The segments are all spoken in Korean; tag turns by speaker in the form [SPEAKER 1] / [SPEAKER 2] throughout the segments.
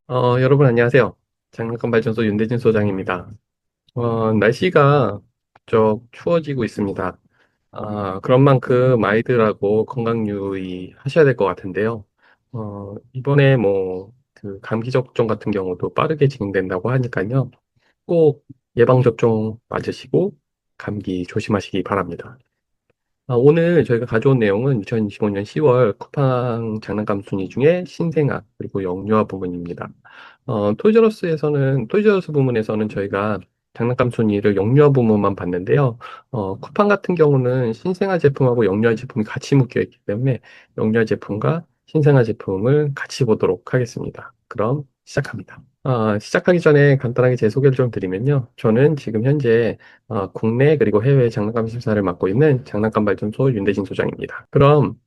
[SPEAKER 1] 여러분 안녕하세요. 장난감 발전소 윤대진 소장입니다. 날씨가 쪽 추워지고 있습니다. 그런 만큼 아이들하고 건강 유의 하셔야 될 것 같은데요. 이번에 그 감기 접종 같은 경우도 빠르게 진행된다고 하니까요. 꼭 예방접종 맞으시고 감기 조심하시기 바랍니다. 오늘 저희가 가져온 내용은 2025년 10월 쿠팡 장난감 순위 중에 신생아 그리고 영유아 부분입니다. 토이저러스 부문에서는 저희가 장난감 순위를 영유아 부문만 봤는데요. 쿠팡 같은 경우는 신생아 제품하고 영유아 제품이 같이 묶여 있기 때문에 영유아 제품과 신생아 제품을 같이 보도록 하겠습니다. 그럼 시작합니다. 시작하기 전에 간단하게 제 소개를 좀 드리면요. 저는 지금 현재 국내 그리고 해외 장난감 심사를 맡고 있는 장난감 발전소 윤대진 소장입니다. 그럼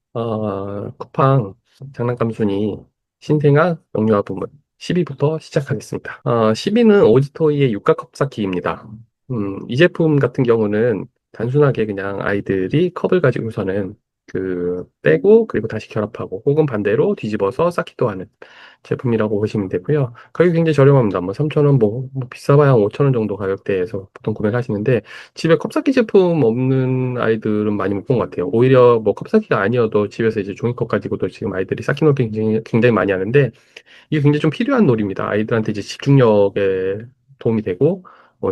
[SPEAKER 1] 쿠팡 장난감 순위 신생아 영유아 부문 10위부터 시작하겠습니다. 10위는 오지토이의 육각 컵쌓기입니다. 이 제품 같은 경우는 단순하게 그냥 아이들이 컵을 가지고서는 빼고 그리고 다시 결합하고 혹은 반대로 뒤집어서 쌓기도 하는 제품이라고 보시면 되고요. 가격이 굉장히 저렴합니다. 3,000원, 비싸봐야 5,000원 정도 가격대에서 보통 구매를 하시는데, 집에 컵쌓기 제품 없는 아이들은 많이 못 본 것 같아요. 오히려 컵쌓기가 아니어도 집에서 이제 종이컵 가지고도 지금 아이들이 쌓기 놀이 굉장히 많이 하는데, 이게 굉장히 좀 필요한 놀이입니다. 아이들한테 이제 집중력에 도움이 되고,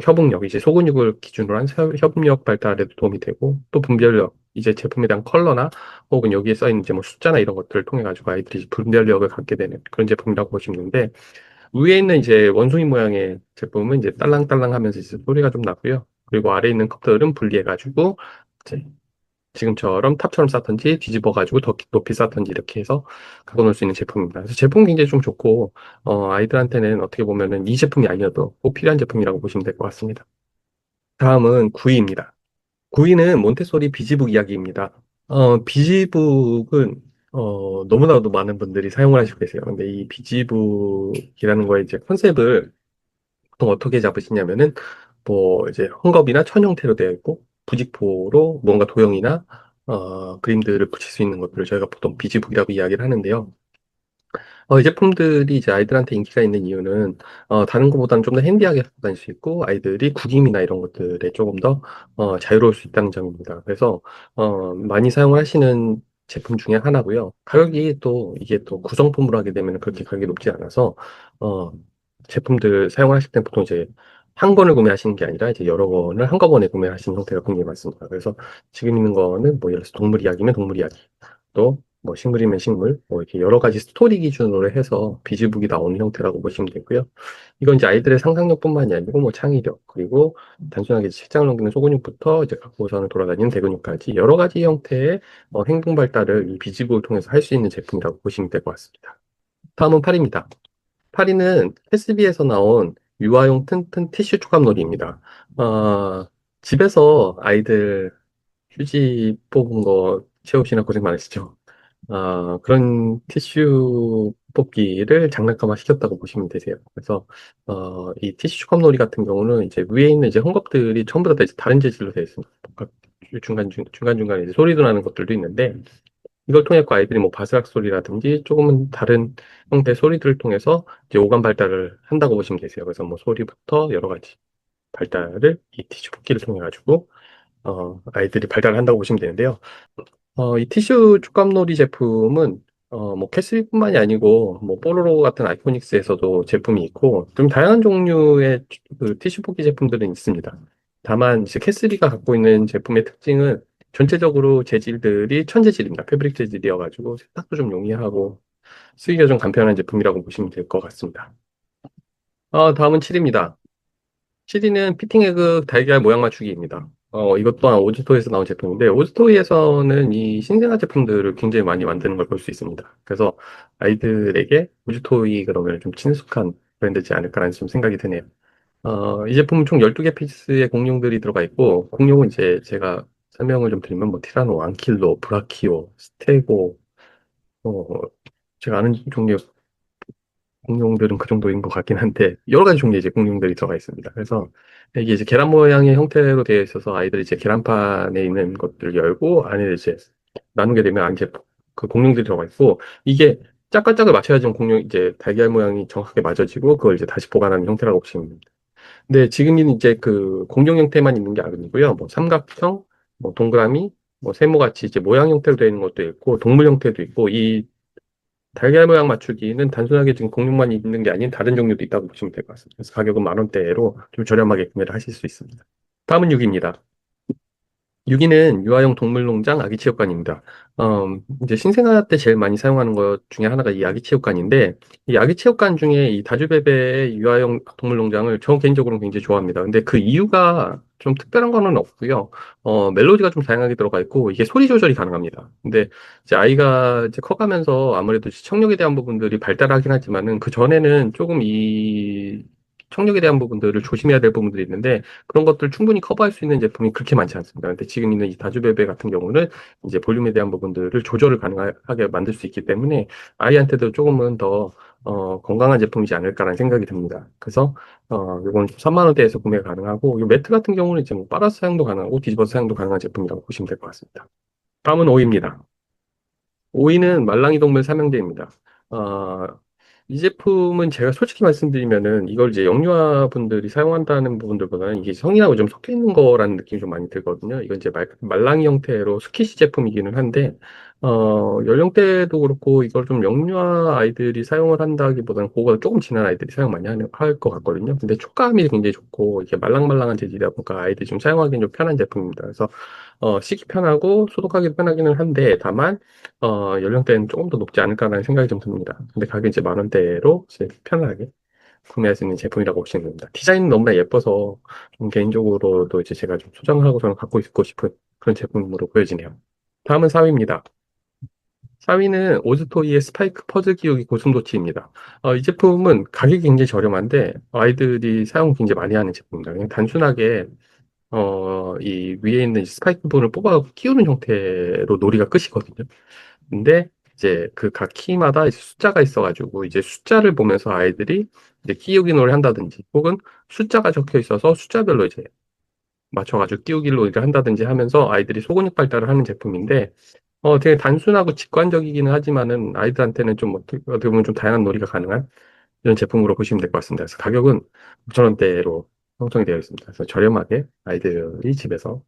[SPEAKER 1] 협응력, 이제 소근육을 기준으로 한 협력 발달에도 도움이 되고, 또 분별력, 이제 제품에 대한 컬러나 혹은 여기에 써 있는 이제 숫자나 이런 것들을 통해 가지고 아이들이 분별력을 갖게 되는 그런 제품이라고 보시면 되는데, 위에 있는 이제 원숭이 모양의 제품은 이제 딸랑딸랑 하면서 이제 소리가 좀 나고요. 그리고 아래에 있는 컵들은 분리해 가지고 지금처럼 탑처럼 쌓든지 뒤집어가지고 더 높이 쌓든지 이렇게 해서 갖고 놀 수 있는 제품입니다. 그래서 제품 굉장히 좀 좋고, 아이들한테는 어떻게 보면은 이 제품이 아니어도 꼭 필요한 제품이라고 보시면 될 것 같습니다. 다음은 9위입니다. 9위는 몬테소리 비지북 이야기입니다. 비지북은, 너무나도 많은 분들이 사용을 하시고 계세요. 근데 이 비지북이라는 거의 이제 컨셉을 보통 어떻게 잡으시냐면은 이제 헝겊이나 천 형태로 되어 있고 부직포로 뭔가 도형이나 그림들을 붙일 수 있는 것들을 저희가 보통 비지북이라고 이야기를 하는데요. 이 제품들이 이제 아이들한테 인기가 있는 이유는 다른 것보다는 좀 더 핸디하게 갖고 다닐 수 있고 아이들이 구김이나 이런 것들에 조금 더 자유로울 수 있다는 점입니다. 그래서 많이 사용을 하시는 제품 중에 하나고요. 가격이 또 이게 또 구성품으로 하게 되면 그렇게 가격이 높지 않아서 어, 제품들 사용을 하실 때 보통 이제 한 권을 구매하시는 게 아니라 이제 여러 권을 한꺼번에 구매하시는 형태가 굉장히 많습니다. 그래서 지금 있는 거는 예를 들어서 동물 이야기면 동물 이야기, 또 식물이면 식물, 이렇게 여러 가지 스토리 기준으로 해서 비즈북이 나오는 형태라고 보시면 되고요. 이건 이제 아이들의 상상력뿐만이 아니고 창의력, 그리고 단순하게 책장을 넘기는 소근육부터 이제 갖고서는 돌아다니는 대근육까지 여러 가지 형태의 행동 발달을 이 비즈북을 통해서 할 수 있는 제품이라고 보시면 될 것 같습니다. 다음은 팔입니다. 파리는 캐스비에서 나온 유아용 튼튼 티슈 조각놀이입니다. 집에서 아이들 휴지 뽑은 거 채우시나 고생 많으시죠? 그런 티슈 뽑기를 장난감화 시켰다고 보시면 되세요. 그래서, 이 티슈 컵놀이 같은 경우는 이제 위에 있는 이제 헝겊들이 전부 다 이제 다른 재질로 되어 있습니다. 중간중간에 이제 소리도 나는 것들도 있는데, 이걸 통해 서 아이들이 바스락 소리라든지 조금은 다른 형태의 소리들을 통해서 이제 오감 발달을 한다고 보시면 되세요. 그래서 소리부터 여러 가지 발달을 이 티슈 뽑기를 통해 가지고, 아이들이 발달을 한다고 보시면 되는데요. 이 티슈 촉감놀이 제품은 캐스비뿐만이 아니고 뽀로로 같은 아이코닉스에서도 제품이 있고 좀 다양한 종류의 그 티슈 뽑기 제품들은 있습니다. 다만 이제 캐스비가 갖고 있는 제품의 특징은 전체적으로 재질들이 천재질입니다. 패브릭 재질이어가지고 세탁도 좀 용이하고 쓰기가 좀 간편한 제품이라고 보시면 될 것 같습니다. 다음은 7입니다. 7위는 피팅에그 달걀 모양 맞추기입니다. 이것 또한 오지토이에서 나온 제품인데, 오지토이에서는 이 신생아 제품들을 굉장히 많이 만드는 걸 볼 수 있습니다. 그래서 아이들에게 오지토이 그러면 좀 친숙한 브랜드지 않을까라는 좀 생각이 드네요. 이 제품은 총 12개 피스의 공룡들이 들어가 있고, 공룡은 이제 제가 설명을 좀 드리면 티라노, 앙킬로, 브라키오, 스테고, 어, 제가 아는 종류 공룡들은 그 정도인 것 같긴 한데 여러 가지 종류의 이제 공룡들이 들어가 있습니다. 그래서 이게 이제 계란 모양의 형태로 되어 있어서 아이들이 이제 계란판에 있는 것들을 열고 안에 이제 나누게 되면 이제 그 공룡들이 들어가 있고 이게 짝깔짝을 맞춰야지 공룡 이제 달걀 모양이 정확하게 맞아지고 그걸 이제 다시 보관하는 형태라고 보시면 됩니다. 근데 지금은 이제 그 공룡 형태만 있는 게 아니고요. 뭐 삼각형, 뭐 동그라미, 뭐 세모같이 이제 모양 형태로 되어 있는 것도 있고 동물 형태도 있고 이 달걀 모양 맞추기는 단순하게 지금 공룡만 있는 게 아닌 다른 종류도 있다고 보시면 될 것 같습니다. 그래서 가격은 10,000원대로 좀 저렴하게 구매를 하실 수 있습니다. 다음은 6입니다. 6위는 유아용 동물농장 아기체육관입니다. 이제 신생아 때 제일 많이 사용하는 것 중에 하나가 이 아기체육관인데, 이 아기체육관 중에 이 다주베베 유아용 동물농장을 저 개인적으로는 굉장히 좋아합니다. 근데 그 이유가 좀 특별한 거는 없고요. 멜로디가 좀 다양하게 들어가 있고, 이게 소리 조절이 가능합니다. 근데 이제 아이가 이제 커가면서 아무래도 청력에 대한 부분들이 발달하긴 하지만은, 그 전에는 조금 이 청력에 대한 부분들을 조심해야 될 부분들이 있는데, 그런 것들 충분히 커버할 수 있는 제품이 그렇게 많지 않습니다. 근데 지금 있는 이 다주베베 같은 경우는 이제 볼륨에 대한 부분들을 조절을 가능하게 만들 수 있기 때문에 아이한테도 조금은 더 건강한 제품이지 않을까라는 생각이 듭니다. 그래서 이건 3만 원대에서 구매 가능하고 이 매트 같은 경우는 이제 뭐 빨아서 사용도 가능하고 뒤집어서 사용도 가능한 제품이라고 보시면 될 것 같습니다. 다음은 5위입니다. 5위는 말랑이 동물 삼형제입니다. 어, 이 제품은 제가 솔직히 말씀드리면은 이걸 이제 영유아 분들이 사용한다는 부분들보다는 이게 성인하고 좀 섞여 있는 거라는 느낌이 좀 많이 들거든요. 이건 이제 말랑이 형태로 스키시 제품이기는 한데, 연령대도 그렇고 이걸 좀 영유아 아이들이 사용을 한다기보다는 그거보다 조금 지난 아이들이 사용 많이 할 것 같거든요. 근데 촉감이 굉장히 좋고 이게 말랑말랑한 재질이다 보니까 아이들이 좀 사용하기는 좀 편한 제품입니다. 그래서 씻기 편하고 소독하기 편하기는 한데 다만 연령대는 조금 더 높지 않을까라는 생각이 좀 듭니다. 근데 가격이 이제 10,000원대로 이제 편하게 구매할 수 있는 제품이라고 보시면 됩니다. 디자인은 너무나 예뻐서 좀 개인적으로도 이제 제가 좀 소장하고 저는 갖고 있고 싶은 그런 제품으로 보여지네요. 다음은 4위입니다. 4위는 오즈토이의 스파이크 퍼즐 끼우기 고슴도치입니다. 이 제품은 가격이 굉장히 저렴한데 아이들이 사용 굉장히 많이 하는 제품입니다. 그냥 단순하게 이 위에 있는 스파이크 부분을 뽑아 끼우는 형태로 놀이가 끝이거든요. 근데 이제 그 각 키마다 이제 숫자가 있어가지고 이제 숫자를 보면서 아이들이 이제 끼우기 놀이 한다든지 혹은 숫자가 적혀 있어서 숫자별로 이제 맞춰가지고 끼우기 놀이를 한다든지 하면서 아이들이 소근육 발달을 하는 제품인데 되게 단순하고 직관적이기는 하지만은 아이들한테는 좀 어떻게 보면 좀 다양한 놀이가 가능한 이런 제품으로 보시면 될 것 같습니다. 그래서 가격은 9,000원대로 형성이 되어 있습니다. 그래서 저렴하게 아이들이 집에서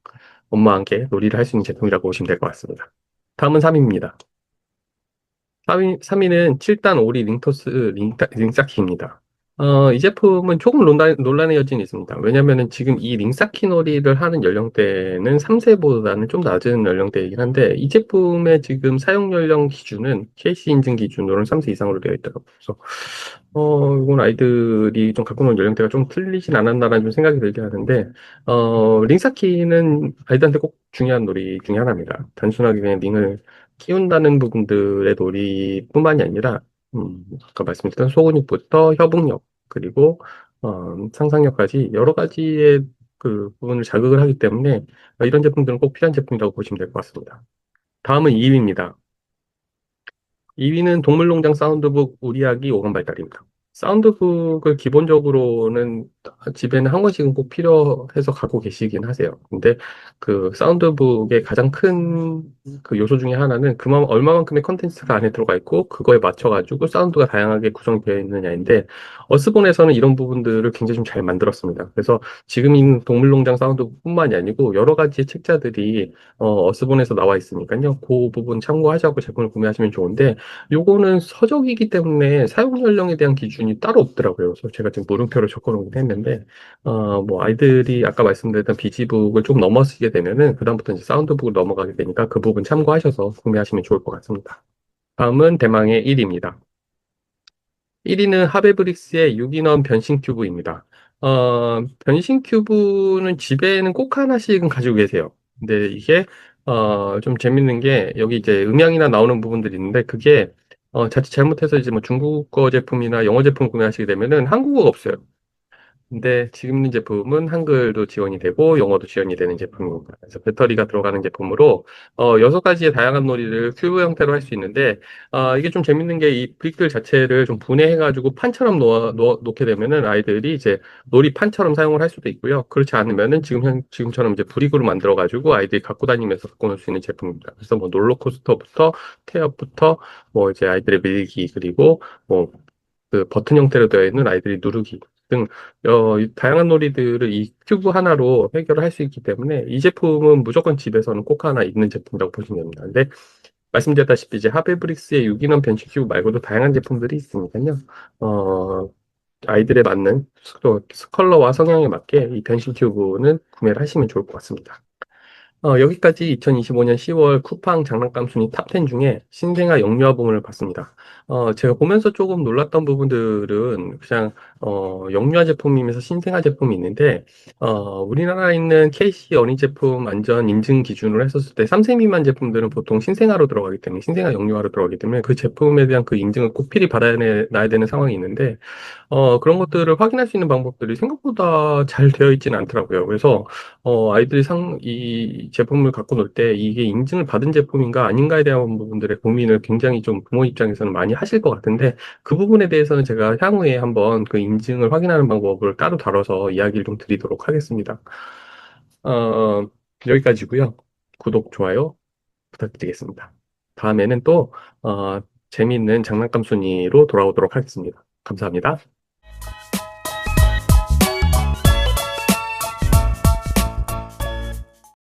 [SPEAKER 1] 엄마와 함께 놀이를 할 수 있는 제품이라고 보시면 될 것 같습니다. 다음은 3위입니다. 3위는 7단 오리 링토스 링사키입니다. 이 제품은 조금 논란의 여지는 있습니다. 왜냐면은 지금 이 링사키 놀이를 하는 연령대는 3세보다는 좀 낮은 연령대이긴 한데, 이 제품의 지금 사용 연령 기준은 KC 인증 기준으로는 3세 이상으로 되어 있더라고요. 그래서, 이건 아이들이 좀 갖고 노는 연령대가 좀 틀리진 않았나라는 좀 생각이 들긴 하는데, 링사키는 아이들한테 꼭 중요한 놀이 중에 하나입니다. 단순하게 그냥 링을 키운다는 부분들의 놀이뿐만이 아니라 아까 말씀드렸던 소근육부터 협응력 그리고 상상력까지 여러 가지의 그 부분을 자극을 하기 때문에 이런 제품들은 꼭 필요한 제품이라고 보시면 될 것 같습니다. 다음은 2위입니다. 2위는 동물농장 사운드북 우리 아기 오감 발달입니다. 사운드북을 기본적으로는 집에는 한 권씩은 꼭 필요해서 갖고 계시긴 하세요. 근데 그 사운드북의 가장 큰 그 요소 중에 하나는 얼마만큼의 컨텐츠가 안에 들어가 있고 그거에 맞춰가지고 사운드가 다양하게 구성되어 있느냐인데 어스본에서는 이런 부분들을 굉장히 좀 잘 만들었습니다. 그래서 지금 있는 동물농장 사운드북뿐만이 아니고 여러 가지 책자들이 어스본에서 나와 있으니까요. 그 부분 참고하자고 제품을 구매하시면 좋은데 요거는 서적이기 때문에 사용 연령에 대한 기준이 따로 없더라고요. 그래서 제가 지금 물음표를 적어놓긴 했는데, 뭐 아이들이 아까 말씀드렸던 비지북을 좀 넘어서게 되면은 그다음부터 이제 사운드북을 넘어가게 되니까 그 부분 참고하셔서 구매하시면 좋을 것 같습니다. 다음은 대망의 1위입니다. 1위는 하베브릭스의 유기농 변신 큐브입니다. 변신 큐브는 집에는 꼭 하나씩은 가지고 계세요. 근데 이게, 좀 재밌는 게, 여기 이제 음향이나 나오는 부분들이 있는데, 그게, 자칫 잘못해서 이제 뭐 중국어 제품이나 영어 제품 구매하시게 되면은 한국어가 없어요. 근데 지금 있는 제품은 한글도 지원이 되고 영어도 지원이 되는 제품입니다. 그래서 배터리가 들어가는 제품으로 6가지의 다양한 놀이를 큐브 형태로 할 수 있는데 이게 좀 재밌는 게 이 브릭들 자체를 좀 분해해가지고 판처럼 놓게 되면은 아이들이 이제 놀이판처럼 사용을 할 수도 있고요. 그렇지 않으면은 지금처럼 이제 브릭으로 만들어가지고 아이들이 갖고 다니면서 갖고 놀 수 있는 제품입니다. 그래서 뭐 롤러코스터부터 태엽부터 뭐 이제 아이들의 밀기 그리고 뭐 그 버튼 형태로 되어 있는 아이들이 누르기 등 이 다양한 놀이들을 이 큐브 하나로 해결을 할 수 있기 때문에 이 제품은 무조건 집에서는 꼭 하나 있는 제품이라고 보시면 됩니다. 근데 말씀드렸다시피 이제 하베브릭스의 유기농 변신 큐브 말고도 다양한 제품들이 있으니까요. 어, 아이들에 맞는 컬러와 성향에 맞게 이 변신 큐브는 구매를 하시면 좋을 것 같습니다. 여기까지 2025년 10월 쿠팡 장난감 순위 탑10 중에 신생아 영유아 부문을 봤습니다. 제가 보면서 조금 놀랐던 부분들은 그냥 영유아 제품이면서 신생아 제품이 있는데 우리나라에 있는 KC 어린 제품 안전 인증 기준으로 했었을 때 3세 미만 제품들은 보통 신생아로 들어가기 때문에 신생아 영유아로 들어가기 때문에 그 제품에 대한 그 인증을 꼭 필히 받아야 되는 상황이 있는데 그런 것들을 확인할 수 있는 방법들이 생각보다 잘 되어 있지는 않더라고요. 그래서 아이들이 이 제품을 갖고 놀 때 이게 인증을 받은 제품인가 아닌가에 대한 부분들의 고민을 굉장히 좀 부모 입장에서는 많이 하실 것 같은데 그 부분에 대해서는 제가 향후에 한번 그 인증을 확인하는 방법을 따로 다뤄서 이야기를 좀 드리도록 하겠습니다. 어, 여기까지고요. 구독, 좋아요 부탁드리겠습니다. 다음에는 또 재미있는 장난감 순위로 돌아오도록 하겠습니다. 감사합니다.